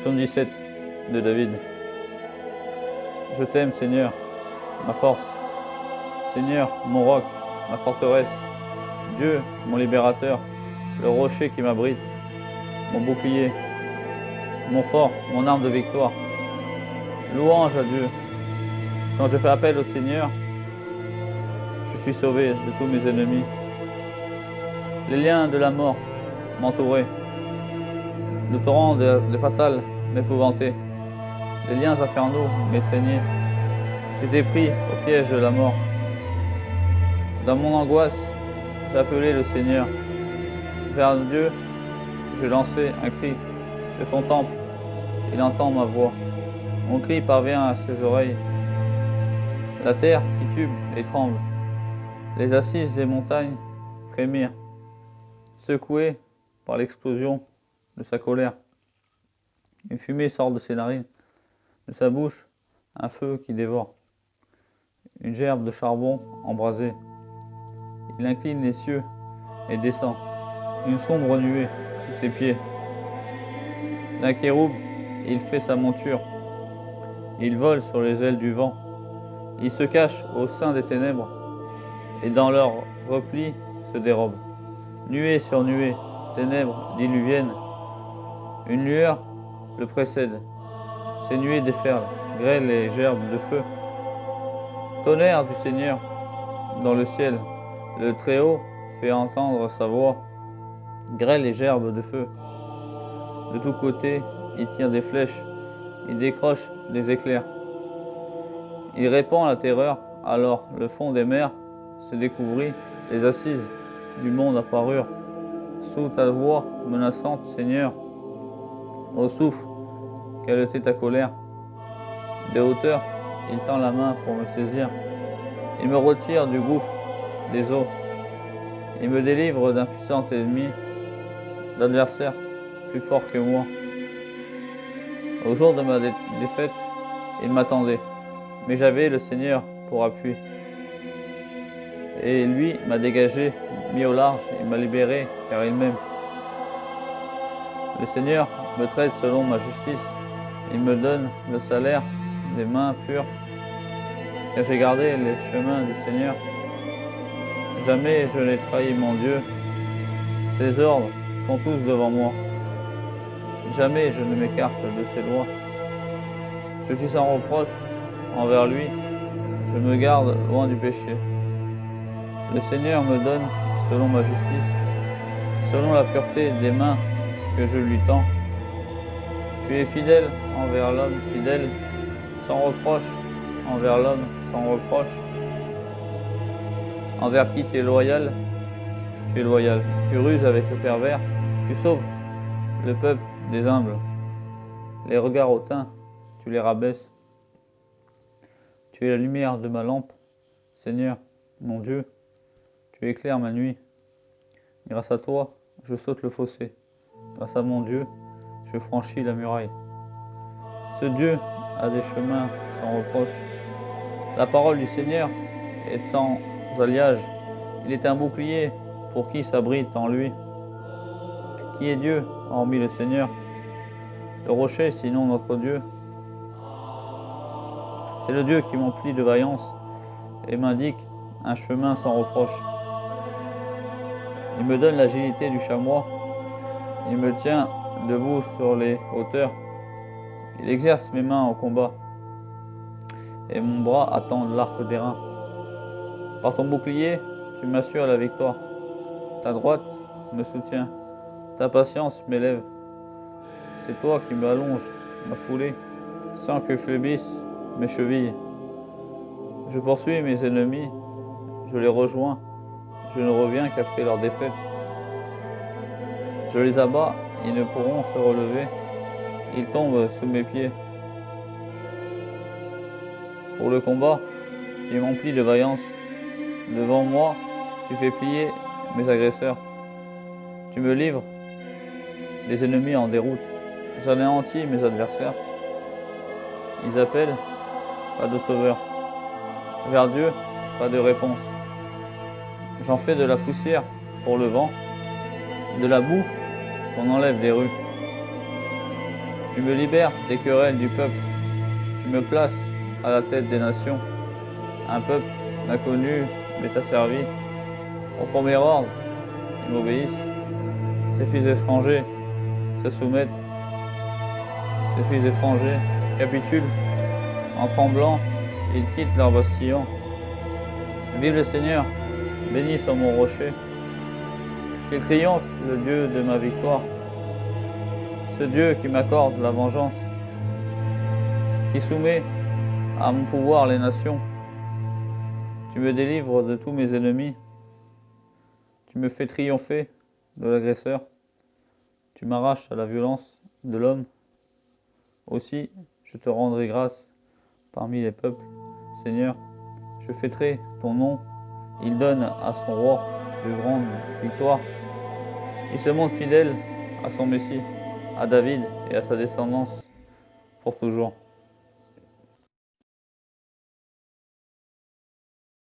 Psaume 17 de David. Je t'aime, Seigneur, ma force. Seigneur, mon roc, ma forteresse. Dieu, mon libérateur, le rocher qui m'abrite, mon bouclier, mon fort, mon arme de victoire. Louange à Dieu. Quand je fais appel au Seigneur, je suis sauvé de tous mes ennemis. Les liens de la mort m'entouraient. Le torrent de fatal m'épouvantait. Les liens infernaux m'étreignaient. J'étais pris au piège de la mort. Dans mon angoisse, j'appelais le Seigneur. Vers Dieu, je lançais un cri de son temple. Il entend ma voix. Mon cri parvient à ses oreilles. La terre titube et tremble. Les assises des montagnes frémirent, secouées par l'explosion de sa colère. Une fumée sort de ses narines, de sa bouche, un feu qui dévore. Une gerbe de charbon embrasée. Il incline les cieux et descend. Une sombre nuée sous ses pieds. D'un kéroub, il fait sa monture. Il vole sur les ailes du vent. Il se cache au sein des ténèbres et dans leur repli se dérobe. Nuée sur nuée, ténèbres diluviennes. Une lueur le précède. Ces nuées déferlent, grêles et gerbes de feu. Tonnerre du Seigneur dans le ciel. Le Très-Haut fait entendre sa voix. Grêle et gerbes de feu. De tous côtés, il tire des flèches. Il décroche des éclairs. Il répand la terreur. Alors le fond des mers se découvrit. Les assises du monde apparurent. Sous ta voix menaçante, Seigneur, au souffle, quelle était ta colère. Des hauteurs, il tend la main pour me saisir. Il me retire du gouffre des eaux. Il me délivre d'un puissant ennemi, d'adversaires plus forts que moi. Au jour de ma défaite, il m'attendait, mais j'avais le Seigneur pour appui. Et lui m'a dégagé, mis au large, il m'a libéré, car il m'aime. Le Seigneur me traite selon ma justice. Il me donne le salaire des mains pures, car j'ai gardé les chemins du Seigneur. Jamais je n'ai trahi mon Dieu. Ses ordres sont tous devant moi. Jamais je ne m'écarte de ses lois. Je suis sans reproche envers lui. Je me garde loin du péché. Le Seigneur me donne selon ma justice, selon la pureté des mains que je lui tends. Tu es fidèle envers l'homme fidèle, sans reproche envers l'homme sans reproche. Envers qui tu es loyal, tu es loyal. Tu ruses avec le pervers, tu sauves le peuple des humbles. Les regards hautains, tu les rabaisses. Tu es la lumière de ma lampe, Seigneur, mon Dieu, tu éclaires ma nuit. Grâce à toi, je saute le fossé. Grâce à mon Dieu, je franchis la muraille. Ce Dieu a des chemins sans reproche. La parole du Seigneur est sans alliage. Il est un bouclier pour qui s'abrite en lui. Qui est Dieu, hormis le Seigneur? Le rocher, sinon notre Dieu. C'est le Dieu qui m'emplit de vaillance et m'indique un chemin sans reproche. Il me donne l'agilité du chamois. Il me tient debout sur les hauteurs. Il exerce mes mains au combat. Et mon bras attend l'arc d'airain. Par ton bouclier, tu m'assures la victoire. Ta droite me soutient. Ta patience m'élève. C'est toi qui m'allonges ma foulée, sans que faiblissent mes chevilles. Je poursuis mes ennemis, je les rejoins. Je ne reviens qu'après leur défaite. Je les abats, ils ne pourront se relever. Ils tombent sous mes pieds. Pour le combat, tu m'emplis de vaillance. Devant moi, tu fais plier mes agresseurs. Tu me livres des ennemis en déroute. J'anéantis mes adversaires. Ils appellent, pas de sauveur. Vers Dieu, pas de réponse. J'en fais de la poussière pour le vent, de la boue qu'on enlève des rues. Tu me libères des querelles du peuple. Tu me places à la tête des nations. Un peuple inconnu m'est asservi. Au premier ordre, ils m'obéissent. Ces fils étrangers se soumettent. Ces fils étrangers capitulent. En tremblant, ils quittent leur bastillon. Vive le Seigneur, béni soit mon rocher. Qu'il triomphe le Dieu de ma victoire. Ce Dieu qui m'accorde la vengeance, qui soumet à mon pouvoir les nations. Tu me délivres de tous mes ennemis. Tu me fais triompher de l'agresseur. Tu m'arraches à la violence de l'homme. Aussi, je te rendrai grâce parmi les peuples. Seigneur, je fêterai ton nom. Il donne à son roi de grandes victoires. Il se montre fidèle à son Messie, à David et à sa descendance pour toujours.